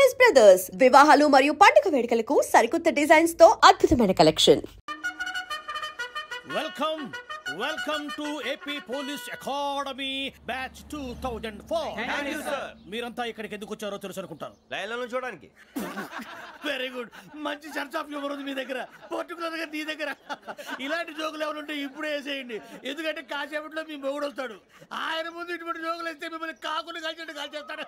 Choice brothers వివాహాలు మరియు పండుగ వేడుకలకు సరికొత్త డిజైన్స్ తో అద్భుతమైన collection. Welcome to AP police academy batch 2004. Thank you sir. మీరంతా ఇక్కడికి ఎందుకు వచ్చారో తెలుసు అనుకుంటాను. లైన్లను చూడడానికి. Very good. మంచి చర్చ్ ఆఫ్ హ్యూమర్ ఉంది మీ దగ్గర, పర్టికులర్ గా నీ దగ్గర. ఇలాంటి జోకులు ఏమైనా ఉంటే ఇప్పుడే వేసేయండి, ఎందుకంటే కాసేపట్లో మీ మొగుడు వస్తాడు. ఆయన ముందు ఇటువంటి జోకులు వేస్తే మిమ్మల్ని కాకుండా కాల్చేట్టు కాల్చేస్తాడు.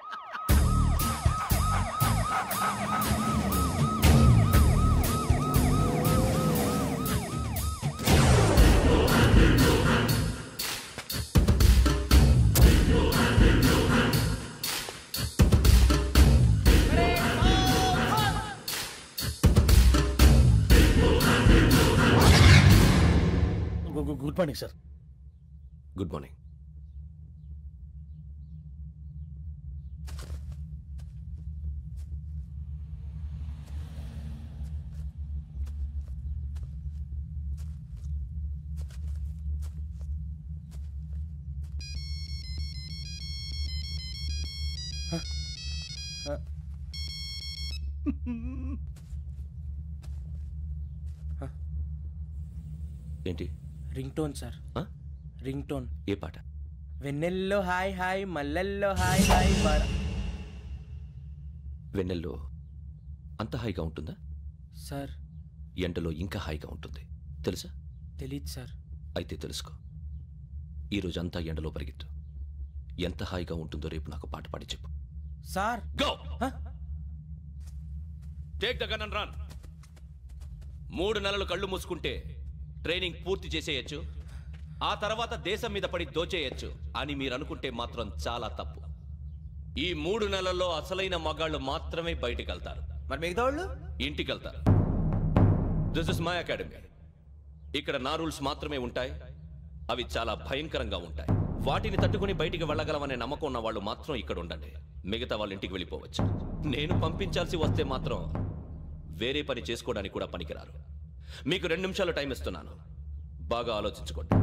Good morning sir. Good morning. ఏంటి? Ring tone sir. Ring tone. ఏ పాట? వెన్నెల్లో హాయ్ హాయ్ మల్లెల్లో హాయ్ హాయ్ బార. వెన్నెల్లో అంత హాయిగా ఉంటుందా సార్? ఎండలో ఇంకా హాయిగా ఉంటుంది తెలుసా? తెలీదు సార్. అయితే తెలుసుకో. ఈరోజు అంతా ఎండలో పరిగెత్తు. ఎంత హాయిగా ఉంటుందో రేపు నాకు పాట పాడి చెప్పు. Sir go. Take the gun and run. 3 నెలలు కళ్ళు మూసుకుంటే ట్రైనింగ్ పూర్తి చేసేయచ్చు, ఆ తర్వాత దేశం మీద పడి దోచేయచ్చు అని మీరు అనుకుంటే మాత్రం చాలా తప్పు. ఈ 3 నెలల్లో అసలైన మగాళ్ళు మాత్రమే బయటికి వెళ్తారు. మరి మిగతా వాళ్ళు ఇంటికి వెళ్తారు. This is my academy. ఇక్కడ నా రూల్స్ మాత్రమే ఉంటాయి. అవి చాలా భయంకరంగా ఉంటాయి. వాటిని తట్టుకుని బయటికి వెళ్ళగలమనే నమ్మకం ఉన్న వాళ్ళు మాత్రం ఇక్కడ ఉండండి. మిగతా వాళ్ళు ఇంటికి వెళ్ళిపోవచ్చు. నేను పంపించాల్సి వస్తే మాత్రం వేరే పని చేసుకోవడానికి కూడా పనికిరారు. మీకు 2 నిమిషాలు టైం ఇస్తున్నాను, బాగా ఆలోచించుకోండి.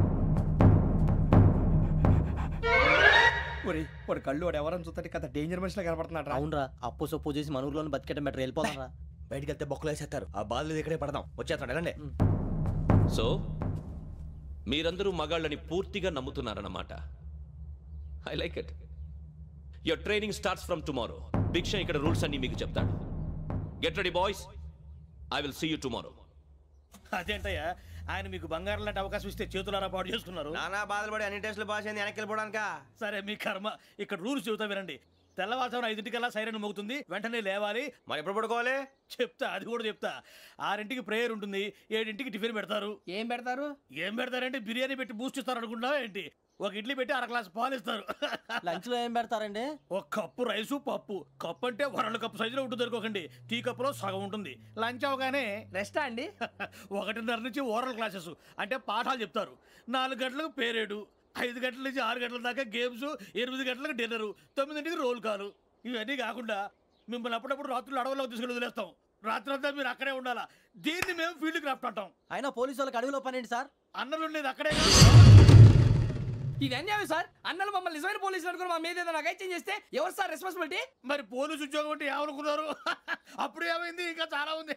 వాడు కళ్ళు వాడు ఎవరని చూస్తే కదా డేంజర్ మనిషిలో కనపడుతున్నాడు. అవునరా, అప్పు సొప్పు చేసి మన ఊర్లో బతికేయడం బెటర్. వెళ్ళిపోతారా? బయటికి వెళ్తే బొక్కలు వేసేస్తారు. ఆ బాధలు ఇక్కడే పడదాం. వచ్చేస్తాడు వెళ్ళండి. సో మీరందరూ మగాళ్ళని పూర్తిగా నమ్ముతున్నారన్నమాట. I like it. Your training starts from tomorrow. భిక్ష ఇక్కడ రూల్స్ అన్ని మీకు చెప్తాడు. Get ready boys, I will see you tomorrow. అదేంటయ్యా, ఆయన మీకు బంగారం లాంటి అవకాశం ఇస్తే చేతులారా పాటు చేసుకున్నారు. నానా బాధలు పడి అన్ని టెస్టులు పాస్ అయింది, వెనక్కి వెళ్ళిపోవడానికా? సరే మీ కర్మ. ఇక్కడ రూల్స్ చెబుతా వినండి. తెల్లవారుజామున 5 సైరన్ మోగుతుంది, వెంటనే లేవాలి. మరి ఎప్పుడు పడుకోవాలి చెప్తా, అది కూడా చెప్తా. 6 ప్రేయర్ ఉంటుంది, 7 టిఫిన్ పెడతారు. ఏం పెడతారు? ఏం పెడతారంటే బిర్యానీ పెట్టి బూస్ట్ ఇస్తారు అనుకుంటున్నావా ఏంటి? ఒక ఇడ్లీ పెట్టి 1 గ్లాస్ పాలు ఇస్తారు. లంచ్ లో ఏం పెడతారండి? ఒక కప్పు రైసు పప్పు. కప్పు అంటే 1 కప్పు సైజులో ఉంటుంది అనుకోకండి. టీ కప్పులో సగం ఉంటుంది. లంచ్ అవగానే రెస్టా అండి? 1:30 నుంచి ఓరల్ క్లాసెస్ అంటే పాఠాలు చెప్తారు. 4 గంటలకు పేరేడు, 5 గంటల నుంచి 6 గంటల దాకా గేమ్స్, 8 గంటలకు డిన్నరు, 9ంటికి రోల్ కాలు. ఇవన్నీ కాకుండా మిమ్మల్ని అప్పుడప్పుడు రాత్రులు అడవులకు తీసుకెళ్ళి వదిలేస్తాం. రాత్రంతా మీరు అక్కడే ఉండాలా. దీన్ని మేము ఫీల్డ్ క్రాఫ్ట్ అంటాం. అయినా పోలీసు వాళ్ళకి అడవిలో పని ఏంటి సార్? అన్నలు ఉండేది అక్కడే. ఇది అన్యాయం సార్. అన్నలు మమ్మల్ని నిజమైన పోలీసులు అనుకుని మా మీద ఏదైనా నగైత్యం చేస్తే ఎవరు సార్ రెస్పాన్సిబిలిటీ? మరి పోలీసు ఉద్యోగం అంటే ఏమనుకున్నారు? అప్పుడు ఏమైంది, ఇంకా చాలా ఉంది.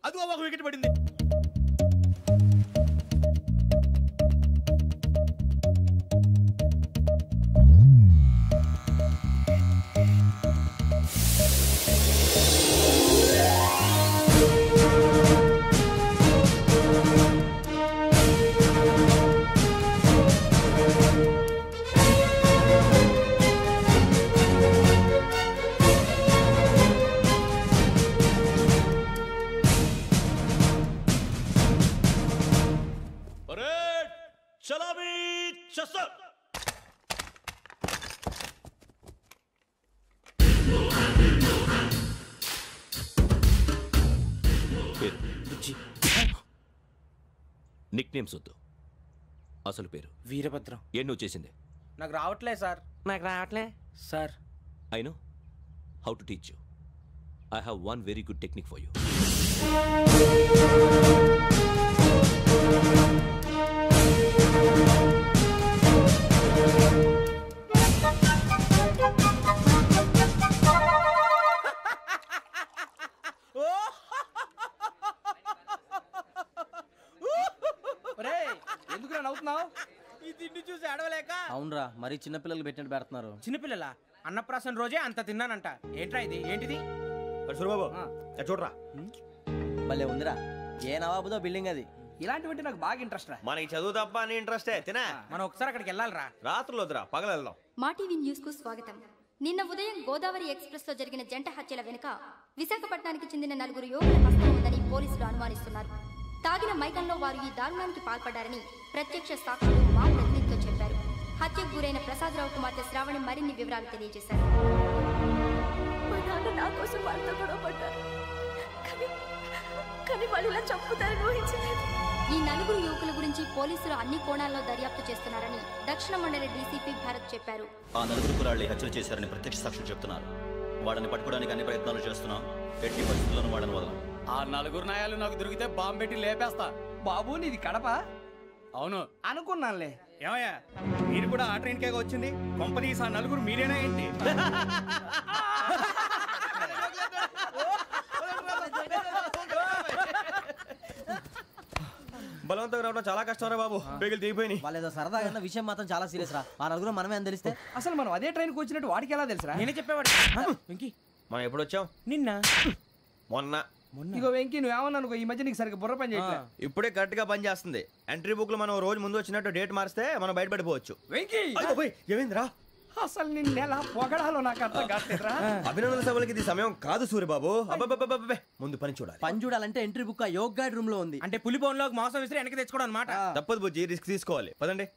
అదిగో ఒక వికెట్ పడింది. నిక్ నేమ్స్ వద్దు, అసలు పేరు. వీరభద్రం. ఏం నువ్వు చేసింది? నాకు రావట్లే సార్. నాకు రావట్లే sir. I know how to teach you. I have one very good technique for you. మరి చిన్నపిల్లలు పెట్టినట్టు పెడుతున్నారు. చిన్నపిల్లల అన్నప్రాసన రోజే అంత తిన్నానంట. ఏంట్రా ఇది? ఏంటిది? సూరిబాబు చూడరా, భలే ఉందిరా. ఏ నవాబుదో బిల్డింగ్ అది. ఇలాంటివంటే నాకు బాగా ఇంట్రెస్ట్ రా. మనకి చదువు తప్ప అని ఇంట్రెస్టే. తినా మనం ఒకసారి అక్కడికి వెళ్ళాలిరా. రాత్రులు వద్దురా, పగలు వెళ్దాం. మా టీవీ న్యూస్ కు స్వాగతం. నిన్న ఉదయం గోదావరి ఎక్స్ప్రెస్ లో జరిగిన జంట హత్యల వెనుక విశాఖపట్నానికి చెందిన 4 యువకుల హస్తం ఉందని పోలీసులు అనుమానిస్తున్నారు. తాగిన మైకంలో వారు ఈ దారుణానికి పాల్పడ్డారని ప్రత్యక్ష సాక్షులు మా ప్రతినిధితో చెప్పారు. హత్యకు గురైన ప్రసాదరావు కుమార్తె శ్రావణి మరిన్ని వివరాలు తెలియజేశారు. నా కోసం వాళ్ళతో గొడవ పడ్డారు, కానీ వాళ్ళు ఇలా చంపుతారని ఊహించలేదు. ఈ 4 యువకుల గురించి పోలీసులు అన్ని కోణాల్లో దర్యాప్తు చేస్తున్నారని దక్షిణ మండలి డీసీపీ భరత్ చెప్పారు. ఆ 4 కుర్రాళ్ళు హత్యలు చేశారని ప్రత్యక్ష సాక్షులు చెప్తున్నారు. వాళ్ళని పట్టుకోవడానికి అన్ని ప్రయత్నాలు చేస్తున్నాం. ఎట్టి పరిస్థితుల్లోనూ వాళ్ళని వదలం. ఆ 4 నాయాలు నాకు దొరికితే బాంబు పెట్టి లేపేస్తా. బాబు నీది కడప? అవును అనుకున్నానులే. ఏమయ్యా, మీరు కూడా ఆ ట్రైన్ కేగా వచ్చింది? కంపెనీస్ ఆ 4 మీరేనా ఏంటి? బలవంతంగా రావడం చాలా కష్టం రా బాబు, బేగులు దిగిపోయినాయి. వాళ్ళేదో సరదాగా విషయం మాత్రం చాలా సీరియస్ రా. ఆ 4 మనమే అని తెలిస్తే అసలు మనం అదే ట్రైన్కి వచ్చినట్టు వాడికి ఎలా తెలుసురా? నేనే చెప్పేవాడు. వెంకీ మనం ఎప్పుడు వచ్చాం? నిన్న మొన్న. ఇగో వెంకీ, నువ్వేమన్నా అనుకో, ఈ మధ్య నీకు సరిగ్గా బుర్ర పని చేయట్లేదు. ఇప్పుడే కరెక్ట్ గా పని చేస్తుంది. ఎంట్రీ బుక్ లో మనం రోజు ముందు వచ్చినట్టు డేట్ మారిస్తే మనం బయటపడిపోవచ్చు. వెంకీ, ఏమైందిరా? అసలు నిన్న ఎలా పొగడాలో నాకు అర్థం కాట్లేదురా. అభినందన సభలకి ఇది సమయం కాదు సూరిబాబు. అబ్బబ్బబ్బబ్బే, ముందు పని చూడాలి. పని చూడాలంటే ఎంట్రీ బుక్ ఆ యోగ్ గైడ్ రూమ్ లో ఉంది. అంటే పులి బోన్లోకి మాంసం విసిరి వెనక్కి తెచ్చుకోవడం అనమాట. తప్పదు బుజ్జి, రిస్క్ తీసుకోవాలి. పదండి.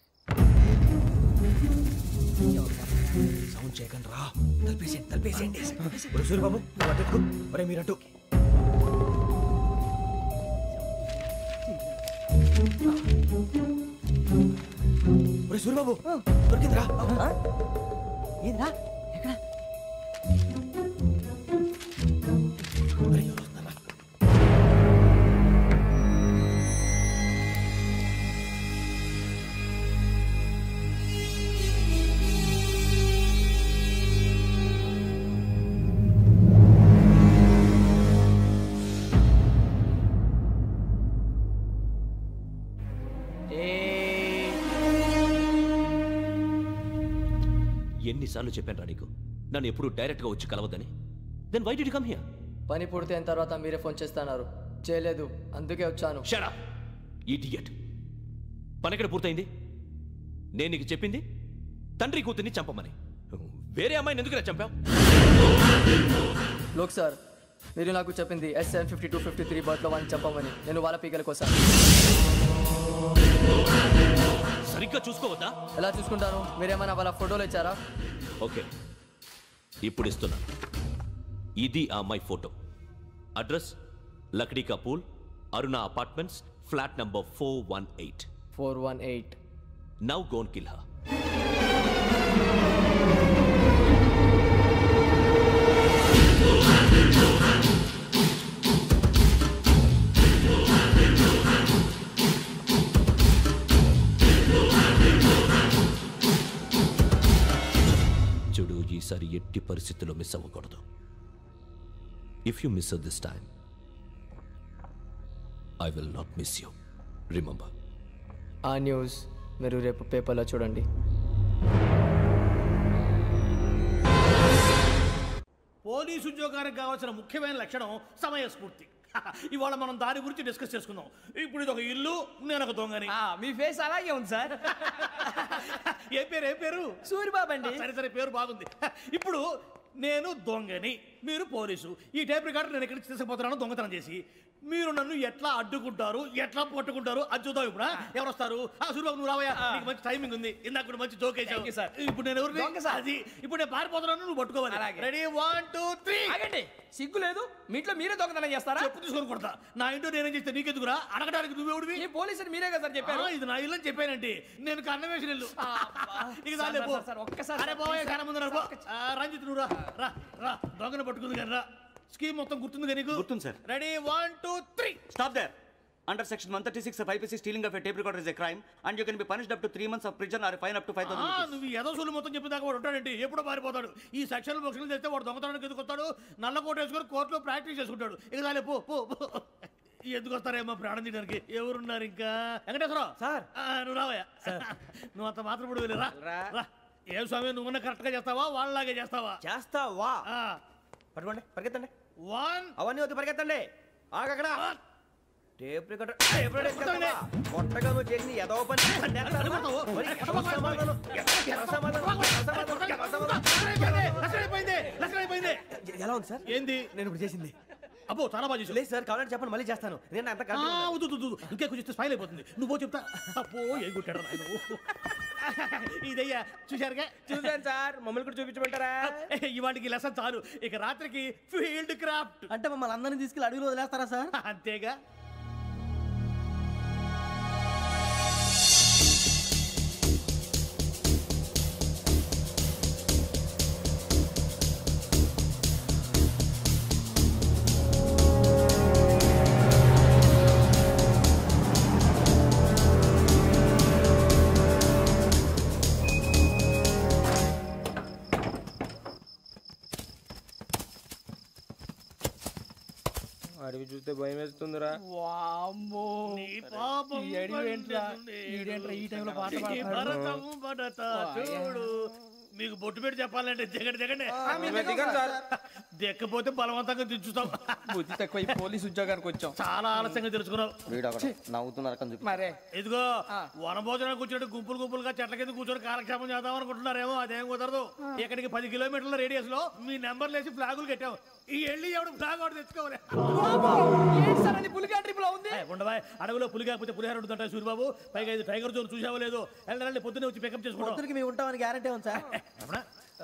సౌండ్ చేయకండి రా. తలపేసేయండి. సూరిబాబు ఒరే మీరట్టు. ఒరే సూరిబాబు, దొరికిందిరా. ఏంద్రా? ఎక్కడ? ఎన్నిసార్లు చెప్పాను నీకు నన్ను ఎప్పుడు డైరెక్ట్ గా వచ్చి కలవద్దని? Then why did you come here? పని పూర్తయిన తర్వాత మీరే ఫోన్ చేస్తున్నారు. చేయలేదు, అందుకే వచ్చాను. Shut up idiot. పని ఎక్కడ పూర్తయింది? నేను నీకు చెప్పింది తండ్రి కూతుర్ని చంపమని. వేరే అమ్మాయిని ఎందుకు చంపావు? లోక్ సార్, మీరు నాకు చెప్పింది SN 5253 బర్త్లో వాడిని చంపమని. నేను వాళ్ళ పీకల కోసం. సరిగ్గా చూసుకోవద్దా? ఎలా చూసుకుంటాను? మీరేమైనా వాళ్ళ ఫోటోలు ఇచ్చారా? ఓకే, ఇప్పుడు ఇస్తున్నా. ఇది ఆ అమ్మాయి ఫోటో. అడ్రస్ లక్డీ కా pool, Aruna apartments, flat number 418. 418. Now go and kill her. చూడు, ఈసారి ఎట్టి పరిస్థితుల్లో మిస్ అవ్వకూడదు. If you miss this time I will not miss you. Remember. ఆ న్యూస్ మీరు రేపు పేపర్లో చూడండి. పోలీసు ఉద్యోగానికి కావాల్సిన ముఖ్యమైన లక్షణం సమయస్ఫూర్తి. ఇవాళ మనం దాని గురించి డిస్కస్ చేసుకుందాం. ఇప్పుడు ఇది ఒక ఇల్లు, నేను ఒక దొంగని. మీ ఫేస్ అలాగే ఉంది సార్. ఏ పేరు? సూరిబాబు అండి. సరే పేరు బాగుంది. ఇప్పుడు నేను దొంగని, మీరు పోలీసు. ఈ టైప్ రికార్డు నేను ఎక్కడికి తీసుకుపోతున్నాను దొంగతనం చేసి. మీరు నన్ను ఎట్లా అడ్డుకుంటారు, ఎట్లా పట్టుకుంటారు అది చూద్దాం. ఇప్పుడు ఎవరు వస్తారు? సూరిబాబు నువ్వు రావయ్యా, నీకు మంచి టైమింగ్ ఉంది. ఇందాక మంచి జోక్ వేసావు. ఇప్పుడు నేను ఎవరు? అది ఇప్పుడు నేను పారిపోతున్నాను, నువ్వు పట్టుకోవాలి. రెడీ 1 2 3. ఆగండి, సిగ్గు లేదు? మీ ఇంట్లో మీరే దొంగతనం చేస్తారా? చెప్పు తీసుకొని కొడతా. నా ఇంట్లో నేనేం చేస్తే నీకెందుకురా? అడగడానికి నువ్వెవడివి? ఈ పోలీసులు మీరే కదా సార్ చెప్పారు. ఇది నా ఇల్లు అని చెప్పానండి. నేను కన్నం వేసిన ఇల్లు. ఇక ఒక్కసారి రంజిత్ నువ్వు రా, దొంగను పట్టుకుంది కానీ రా. స్కీమ్ మొత్తం గుర్తుంది కానీ నీకు? గుర్తుంది sir. Ready 1 2 3. Stop there. Under section 136 of IPC, stealing of a tape recorder is a crime and you can be punished up to 3 months of prison or a fine up to 5,000 rupees. నువ్వు ఎదసూలు మొత్తం చెప్పేదాకా వాడు ఉంటాడండి. ఎప్పుడో పారిపోతాడు. ఈ section బొక్షన్లు చేస్తే వాడు దొంగతనానికి ఎందుకు వస్తాడు? నల్ల కోట వేసుకొని కోర్టులో ప్రాక్టీస్ చేసుకుంటాడు. ఇక చాలే పో. ఎందుకు వస్తారేమో ప్రాణం తీయడానికి. ఎవరున్నారు ఇంకా? వెంకటేశ్వరరావు సార్, నువ్వు రావయ్యా. నువ్వు అంత మాత్రం ఇప్పుడు వెళ్ళి రా. ఏం స్వామి నువ్వు కరెక్ట్ గా చేస్తావా వాళ్ళలాగే చేస్తావా? చేస్తావా? పట్టుకోండి, పరిగెత్తండి. 1 అవన్నీ వద్దు, పరిగెత్తండి. ఆగక్కడ టేప్ రికార్డర్ కొత్తగా నువ్వు చేసిన ఏదో పని ఎలా ఉంది సార్? ఏంది నేను ఇప్పుడు చేసింది? అబ్బో చాలా బాగా చేసావు. లేదు సార్, కావాలంటే చెప్పండి, మళ్ళీ చేస్తాను. నేను అంత ఇంకే కొంచెం స్మైల్ అయిపోతుంది. నువ్వు చెప్తా. అబ్బో ఏ కొట్టాడు నాయన. ఇదయ్యా చూశారుగా? చూసాను సార్, మమ్మల్ని కూడా చూపించమంటారా? ఇవాటికి లెసన్ చాలు. ఇక రాత్రికి ఫీల్డ్ క్రాఫ్ట్. అంటే మమ్మల్ని అందరినీ తీసుకెళ్ళి అడుగులో వదిలేస్తారా సార్? అంతేగా. అడవి చూస్తే భయం వేస్తుందిరా. వామ్మో నీ పాపం ఈ అడవి ఏంట్రా? ఈడేంట్రా ఈ టైంలో పాట నీ భరతం భరత చూడు. మీకు బొట్టు పెట్టి చెప్పాలంటే దిగండి దిగండి. దిక్కపోతే బలవంతంగా దించుతాం. బుద్ధి తక్కువ ఈ పోలీస్ ఉద్యోగానికి వచ్చాం. చాలా ఆలస్యంగా తెలుసుకున్నావు. నవ్వుతున్నారు. మరే ఇదిగో వనభోజనానికి కూర్చొని గుంపులు గుంపులుగా చెట్ల కింద కూర్చొని కాలక్షేపం చేద్దాం అనుకుంటున్నారేమో. అదేం కుదరదు. ఇక్కడికి 10 కిలోమీటర్ల రేడియస్ లో మీ నెంబర్లు వేసి ఫ్లాగులు కట్టాం. ఈ వెళ్ళి ఎవడు ఫ్లాగ్ ఆర్డర్ తెచ్చుకోవాలి. పులిగా ట్రిప్ లో ఉంది. ఉండవా అడవిలో పులి కాకపోతే పులిహార ఉంటుంట సూరిబాబు. పైగా ఇది టైగర్ జోన్ చూసావో లేదో. వెళ్ళండి పొద్దున్నే వచ్చి పికప్ చేసుకుంటాం. మేము ఉంటామని గ్యారంటీ ఉంది సార్.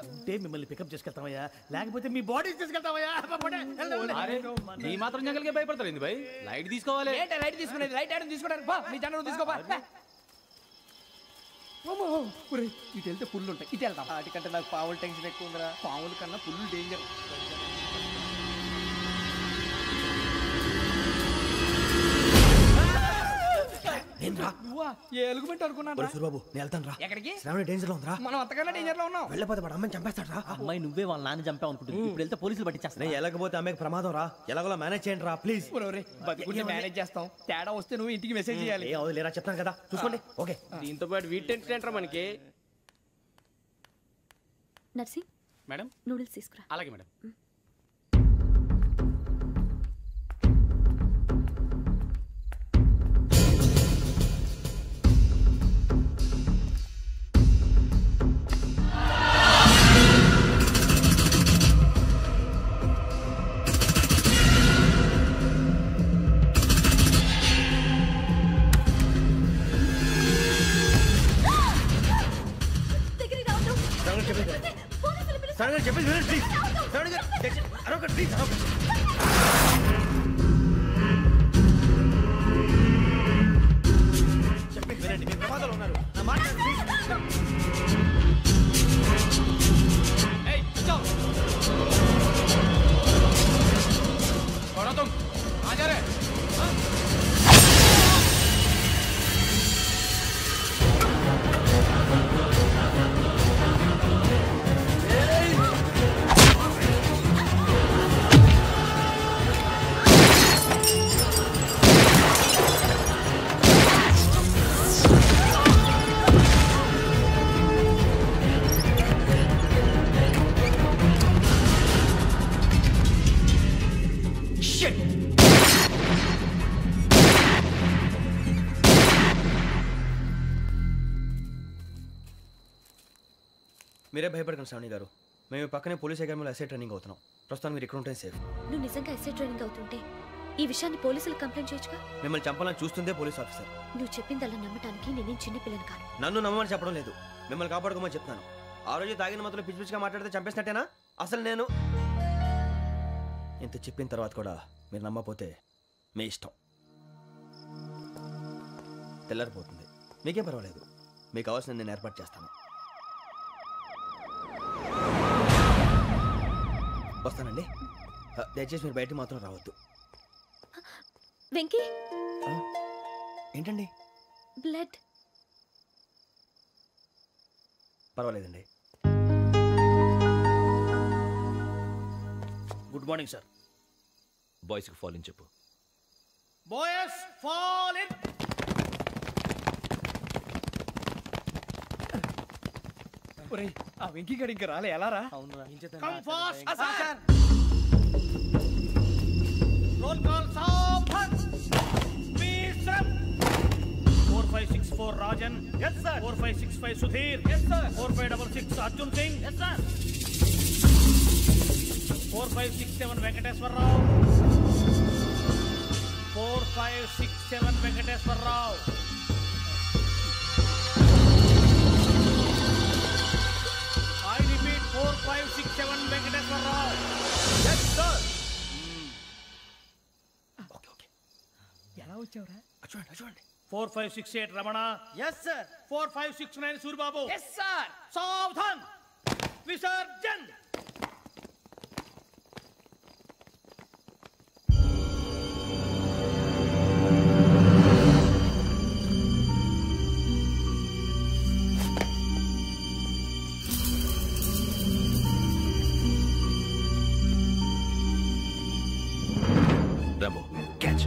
అంటే మిమ్మల్ని పికప్ చేసుకెళ్తామయ్యా, లేకపోతే మీ బాడీ తీసుకెళ్తామయ్యా. ఈ మాత్రం జంగల్కే భయపడతారు భయ్. లైట్ తీసుకోవాలి. లైట్ తీసుకునేది లైట్ ఆడని తీసుకోవడానికి బా మీ జనం తీసుకోబా. ఇటు వెళ్తే పుల్లు ఉంటాయి, ఇటు వెళ్తాం. వాటికంటే నాకు పావులు టెన్షన్ ఎక్కువ ఉందిరా. పాముల కన్నా పుల్లు డేంజర్. ఏ ఎలుగుబెట్టి అనుకున్నాను. సూరిబాబు నేను వెళ్తాను రా. ఎక్కడికి? శ్రావణి డేంజర్ లో ఉందిరా. మనం అంతకన్నా డేంజర్ లో ఉన్నాం. వెళ్ళపోతే వాడు అమ్మని చంపేస్తాడు రా. అమ్మాయి నువ్వే వాళ్ళ నాన్న చంపావు అనుకుంటుంది. ఇప్పుడు వెళ్తే పోలీసులు పట్టించేస్తా. నేను వెళ్ళకపోతే అమ్మకి ప్రమాదం రా. ఎలాగోలా మేనేజ్ చేయండి రా ప్లీజ్. బతుకుంటే మేనేజ్ చేస్తాం. తేడా వస్తే నువ్వు ఇంటికి మెసేజ్ చేయాలి. ఏ అవును లేరా చెప్తాను కదా, చూసుకోండి. ఓకే. దీంతో పాటు వీటి టెన్షన్ ఏంట్రా మనకి? నర్సి మేడం నూడిల్స్ తీసుకురా. అలాగే మేడం. చెప్పేసి ప్లీజ్. శ్రావణి గారు అరొకటి ప్లీజ్. చెప్పేసి వినండి, మీరు ప్రమాదాలు ఉన్నారు. నా మాట ప్లీజ్. మీరే భయపడకండి శ్రావణి గారు. మేము పక్కనే పోలీస్ అకాడమీలో ఎస్ఐ ట్రైనింగ్ అవుతున్నాం. ప్రస్తుతం మీరు ఇక్కడ ఉంటే సేఫ్. నువ్వు నిజంగా ఎస్ఐ ట్రైనింగ్ అవుతుంటే ఈ విషయాన్ని పోలీసులకు కంప్లైంట్ చేయొచ్చుగా. మిమ్మల్ని చంపాలని చూస్తుందే పోలీస్ ఆఫీసర్. నువ్వు చెప్పిందల్లా నమ్మటానికి నేనేం చిన్న పిల్లని కాను. నన్ను నమ్మమని చెప్పడం లేదు, మిమ్మల్ని కాపాడుకోమని చెప్తాను. ఆ రోజు తాగిన మొత్తం పిచ్చి పిచ్చిగా మాట్లాడితే చంపేసినట్టేనా? అసలు నేను ఇంత చెప్పిన తర్వాత కూడా మీరు నమ్మపోతే మీ ఇష్టం. తెల్లారిపోతుంది, మీకేం పర్వాలేదు. మీకు కావాల్సిన నేను ఏర్పాటు చేస్తాను. వస్తానండి. దయచేసి మీరు బయటకు మాత్రం రావద్దు. వెంకీ ఏంటండి? బ్లడ్. పర్వాలేదండి. Good morning sir. బాయ్స్కి ఫాల్ ఇన్ చెప్పు. Boys fall in. ఒరేయ్ ఆ వెంకీ గడి ఇంకా రాలే ఎలా రా? Come fast sir. Roll call సావధాన్. విశ్రమ్. 4564 Rajan. yes sir. 4565 Sudheer. yes sir. 4566 Arjun Singh. yes sir. 4567 Venkateswararao. 4567 Venkateswararao. I repeat 4567 Venkateswararao. yes sir. ఎలా వచ్చావురా? చూడండి 4568 Ramana. yes sir. 4569 Suribabu. yes sir. సావధాన్. Visarjan. Rambo, catch.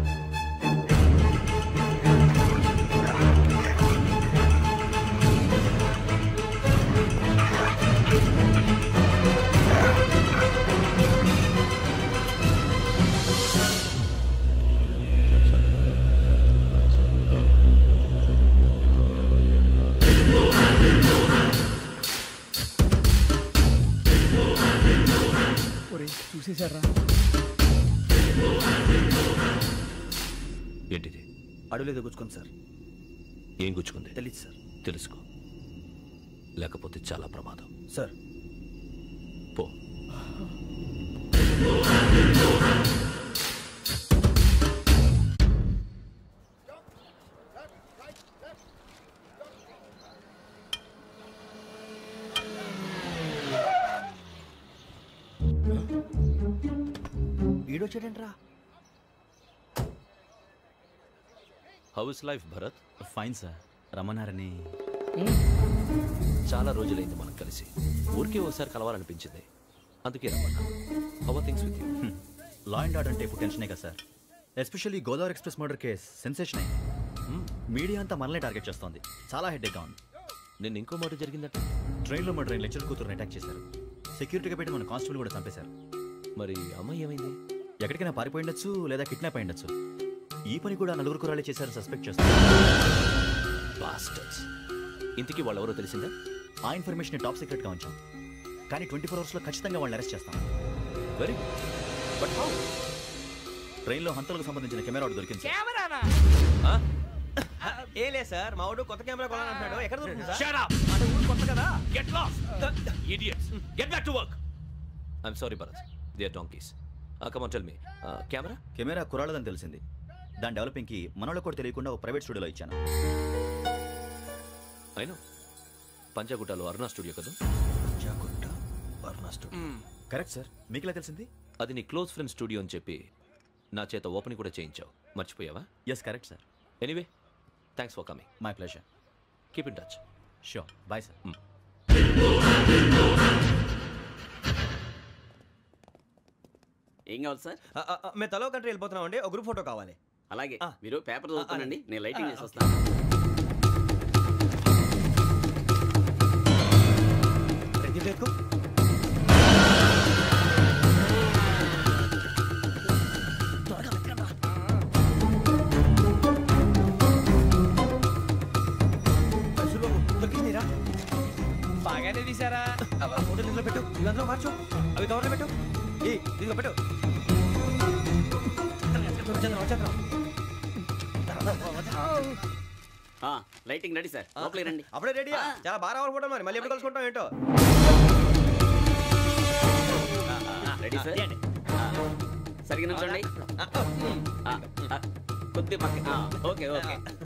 ఒరేయ్ చూసేశారా? ఏంటిది? అడవిలో గుచ్చుకుంది సార్. ఏం గుచ్చుకుంది? తెలీదు సార్. తెలుసుకో, లేకపోతే చాలా ప్రమాదం. సార్ పో. ఈడొచ్చాడంట్రా. How is life Bharat? Fine sir. రమ్మన్నారని. చాలా రోజులైంది మనం కలిసి. ఊరికే ఒకసారి కలవాలనిపించింది, అందుకే రమ్మన్నా. How are things with you? Law and order అంటే ఇప్పుడు టెన్షనే కదా sir. Especially Godavari express murder case sensation అయింది. మీడియా అంతా మనల్ని టార్గెట్ చేస్తోంది. చాలా హెడ్ఏక్గా ఉంది. నిన్న ఇంకో మాట జరిగిందట. ట్రైన్లో మా ట్రైన్ లెక్చర్ కూతురుని అటాక్ చేశారు. సెక్యూరిటీగా పెట్టి మన కానిస్టేబుల్ కూడా చంపేశారు. మరి అమ్మాయి ఏమైంది? ఎక్కడికైనా పారిపోయిండొచ్చు, లేదా కిడ్నాప్ అయ్యిండొచ్చు. ఈ పని కూడా నలుగురు కురాలే చేశారు సస్పెక్ట్ చేస్తారు. బాస్టర్స్. ఇంతకీ వాళ్ళెవరో తెలిసిందా? ఆ ఇన్ఫర్మేషన్ టాప్ సీక్రెట్గా ఉంచాం, కానీ 24 అవర్స్లో ఖచ్చితంగా వాళ్ళని అరెస్ట్ చేస్తాం. Very good. But how? ట్రైన్లో హంతలకు సంబంధించిన కెమెరా ఒకటి దొరికింది సార్. కెమెరానా? ఏ లే సార్, మా వాడు కొత్త కెమెరా కొనాలంటున్నాడు. ఎక్కడ దొరుకుతుంది సార్? Shut up! అంటే ఊరు కొత్త కదా. Get lost! Idiots! Get back to work! I'm sorry, Bharat. They are donkeys. Come on, tell me. Camera? Camera కురాలదని తెలిసింది. దాని డెవలపింగ్కి మనలో కూడా తెలియకుండా ఒక ప్రైవేట్ స్టూడియోలో ఇచ్చాను. I know. పంజాగుట్టలో అరుణా స్టూడియో కదా? Panjagutta Aruna studio. Correct sir. మీకు ఎలా తెలిసింది? అది నీ క్లోజ్ ఫ్రెండ్ స్టూడియో అని చెప్పి నా చేత ఓపెన్ కూడా చేయించావు. మర్చిపోయావా? Yes correct sir. Anyway, thanks for coming. My pleasure. Keep in touch. Sure. Bye sir. ఏం కావాలి సార్? మేము తలో కంట్రీ వెళ్ళిపోతున్నాం అండి. ఒక గ్రూప్ ఫోటో కావాలి. అలాగే, మీరు పేపర్ చదువుతానండి, నేను లైటింగ్ చేసి వస్తాను. బాగానే తీసారా? ఫోటో దీంట్లో పెట్టు, ఇదంతా మార్చు, అవి కవర్లో పెట్టు, దీంట్లో పెట్టు. లైటింగ్ రెడీ సార్, లోపలికి రండి. అప్పుడే రెడీ? చాలా బాగా రావాలి ఫోటో. మరి మళ్ళీ ఎప్పుడు కలుసుకుంటాం ఏంటో. Ready sir. సరిగ్గా నుంచోండి. కొద్ది పక్క. Okay okay.